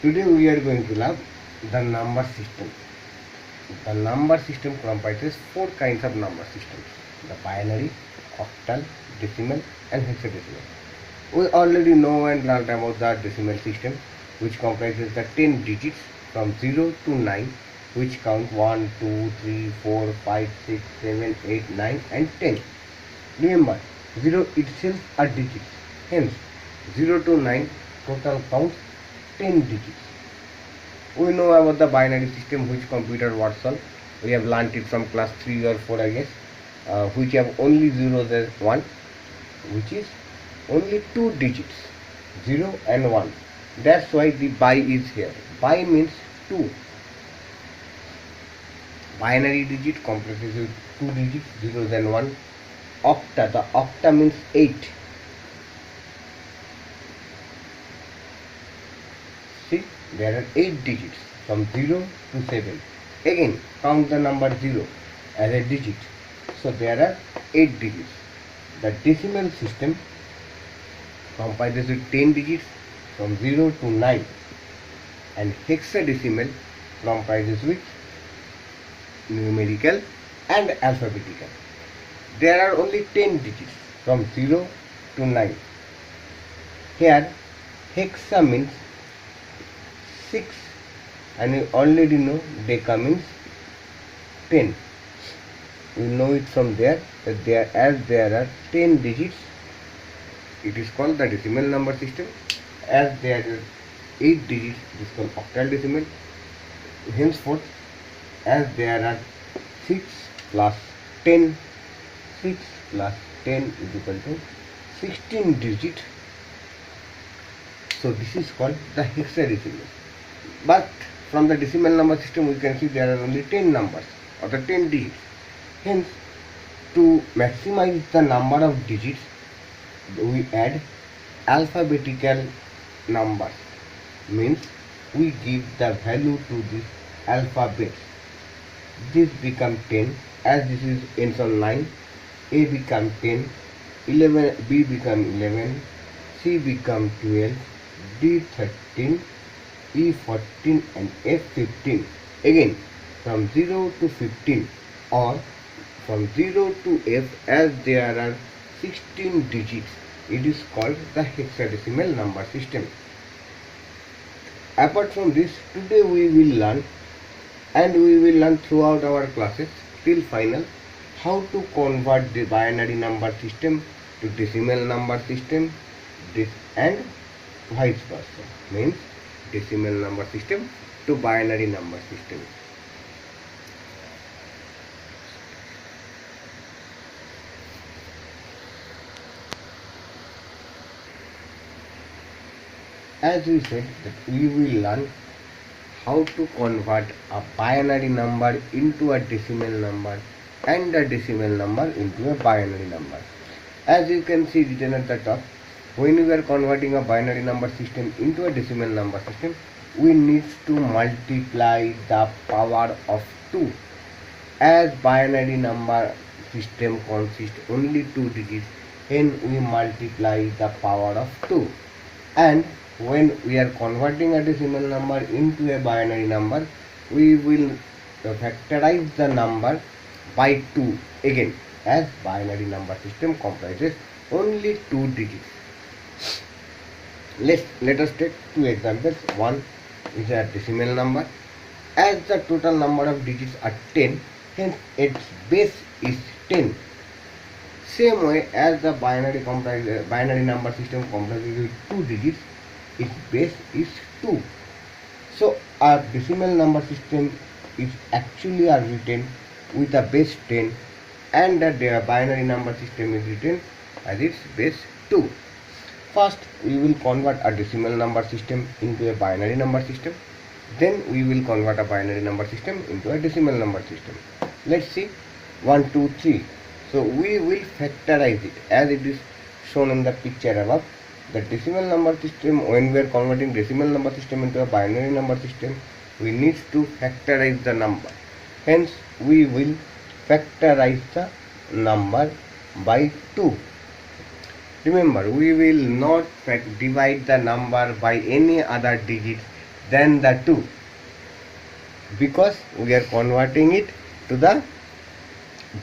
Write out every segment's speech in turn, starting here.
Today we are going to learn the number system. The number system comprises four kinds of number systems: the binary, octal, decimal, and hexadecimal. We already know and learned about the decimal system, which comprises the 10 digits from 0 to 9, which count 1, 2, 3, 4, 5, 6, 7, 8, 9, and 10. Remember, 0 itself are digits. Hence, 0 to 9 total counts 10 digits. We know about the binary system which computer works on. We have learnt it from class 3 or 4, I guess, which have only zeros as 1, which is only 2 digits, 0 and 1. That's why the bi is here. Bi means 2. Binary digit comprises with 2 digits, 0 and 1. Octa, the octa means 8. See, there are 8 digits from 0 to 7. Again, count the number 0 as a digit. So there are 8 digits. The decimal system comprises with 10 digits from 0 to 9, and hexadecimal comprises with numerical and alphabetical. There are only 10 digits from 0 to 9. Here hexa means 6, and you already know deca means 10. We know it from there that there are 10 digits, it is called the decimal number system. As there are 8 digits, it is called octal decimal. Henceforth, as there are 6 plus 10, 6 plus 10 is equal to 16 digits. So this is called the hexadecimal. But from the decimal number system, we can see there are only 10 numbers or the 10 digits. Hence, to maximize the number of digits, we add alphabetical numbers. Means we give the value to this alphabet. This become 10, as this is ends on 9. A become 10, 11, B become 11, C become 12, D 13, E 14, and F 15. Again, from 0 to 15 or from 0 to F, as there are 16 digits, it is called the hexadecimal number system. Apart from this, today we will learn, and we will learn throughout our classes till final, how to convert the binary number system to decimal number system, and vice versa. Means decimal number system to binary number system. As we said that we will learn how to convert a binary number into a decimal number and a decimal number into a binary number. As you can see written at the top, when we are converting a binary number system into a decimal number system, we need to multiply the power of 2. As binary number system consists only 2 digits, then we multiply the power of 2. And when we are converting a decimal number into a binary number, we will factorize the number by 2 again, as binary number system comprises only 2 digits. Let us take 2 examples. One is a decimal number. As the total number of digits are 10, hence its base is 10. Same way, as the binary number system comprises with 2 digits, its base is 2. So our decimal number system is actually written with a base 10, and the binary number system is written as its base 2. First, we will convert a decimal number system into a binary number system. Then we will convert a binary number system into a decimal number system. Let's see 1, 2, 3. So we will factorize it as it is shown in the picture above. The decimal number system, when we are converting decimal number system into a binary number system, we need to factorize the number. Hence, we will factorize the number by 2. Remember, we will not divide the number by any other digit than the 2, because we are converting it to the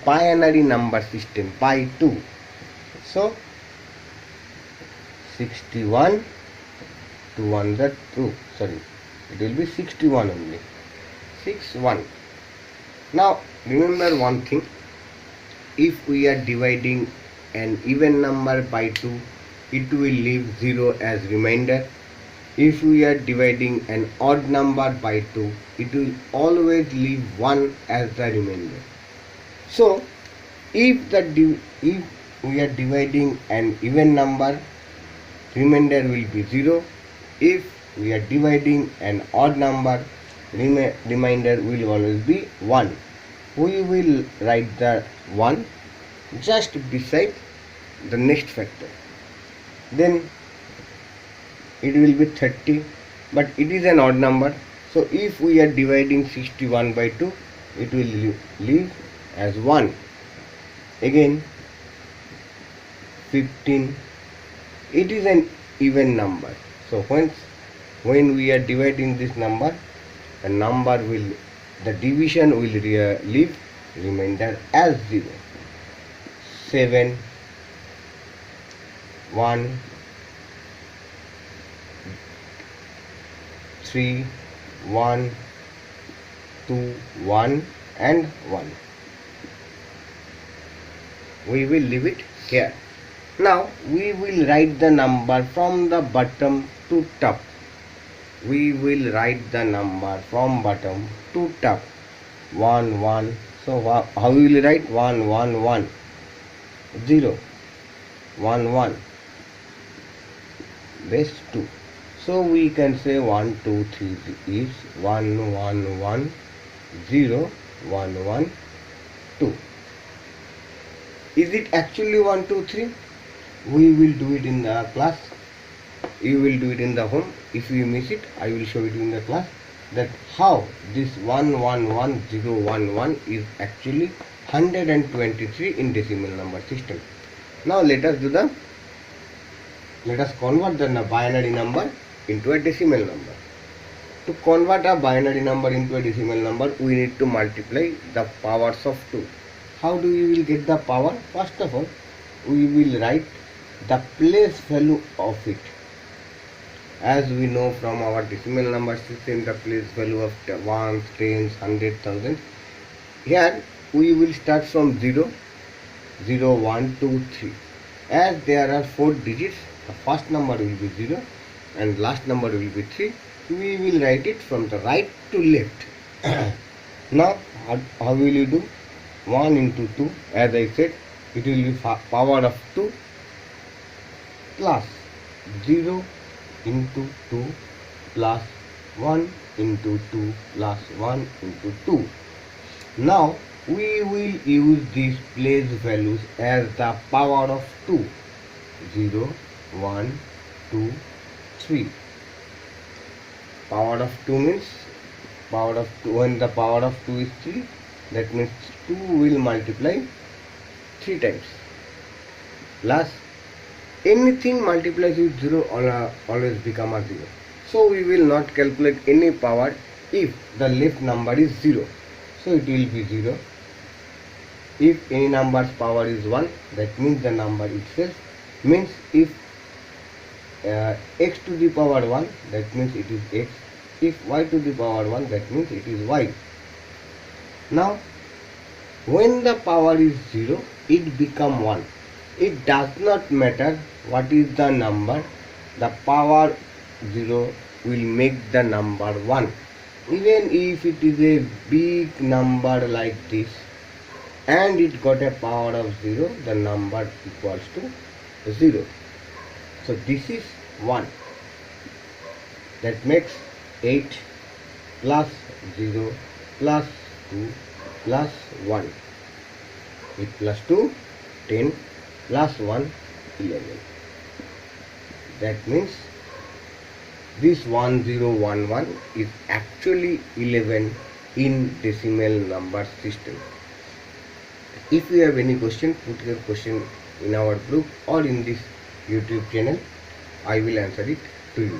binary number system by 2. So 61 to 1 the 2, sorry, it will be 61 only, 61. Now remember one thing, if we are dividing an even number by 2, it will leave 0 as remainder. If we are dividing an odd number by 2, it will always leave 1 as the remainder. So if we are dividing an even number, remainder will be 0. If we are dividing an odd number, remainder will always be 1. We will write the 1 just beside the next factor. Then it will be 30, but it is an odd number. So if we are dividing 61 by 2, it will leave as 1. Again 15, it is an even number. So when we are dividing this number, the division will leave remainder as 0. 7, 1, 3, 1, 2, 1 and 1. We will leave it here. Now we will write the number from the bottom to top. We will write the number from bottom to top. 1, 1. So how we will write? 1, 1, 1. 0, 1, 1. Base 2. So we can say 1, 2, 3 is 1, 1, 1, 0, 1, 1, 2. Is it actually 1, 2, 3? We will do it in the class. You will do it in the home. If you miss it, I will show it in the class that how this 1, 1, 1, 0, 1, 1 is actually 123 in decimal number system. Now let us convert the binary number into a decimal number. To convert a binary number into a decimal number, we need to multiply the powers of 2. How do we will get the power? First of all, we will write the place value of it. As we know from our decimal number system, the place value of ones, tens, 100,000. Here we will start from 0, 0, 1, 2, 3. As there are 4 digits, the first number will be 0 and last number will be 3. We will write it from the right to left. Now how will you do? 1 into 2, as I said, it will be power of 2 plus 0 into 2 plus 1 into 2 plus 1 into 2. Now we will use these place values as the power of 2. 0, 1, 2, 3. Power of 2 means power of 2, when the power of 2 is 3, that means 2 will multiply 3 times. Plus anything multiplies with 0 always become a 0. So we will not calculate any power if the left number is 0. So it will be 0. If any number's power is 1, that means the number itself, means if x to the power 1, that means it is x. If y to the power 1, that means it is y. Now when the power is 0, it become 1. It does not matter what is the number, the power 0 will make the number 1. Even if it is a big number like this and it got a power of 0, the number equals to 0. So this is 1. That makes 8 plus 0 plus 2 plus 1. 8 plus 2, 10 plus 1, 11. That means this 1011 is actually 11 in decimal number system. If you have any question, put your question in our group or in this YouTube channel. I will answer it to you.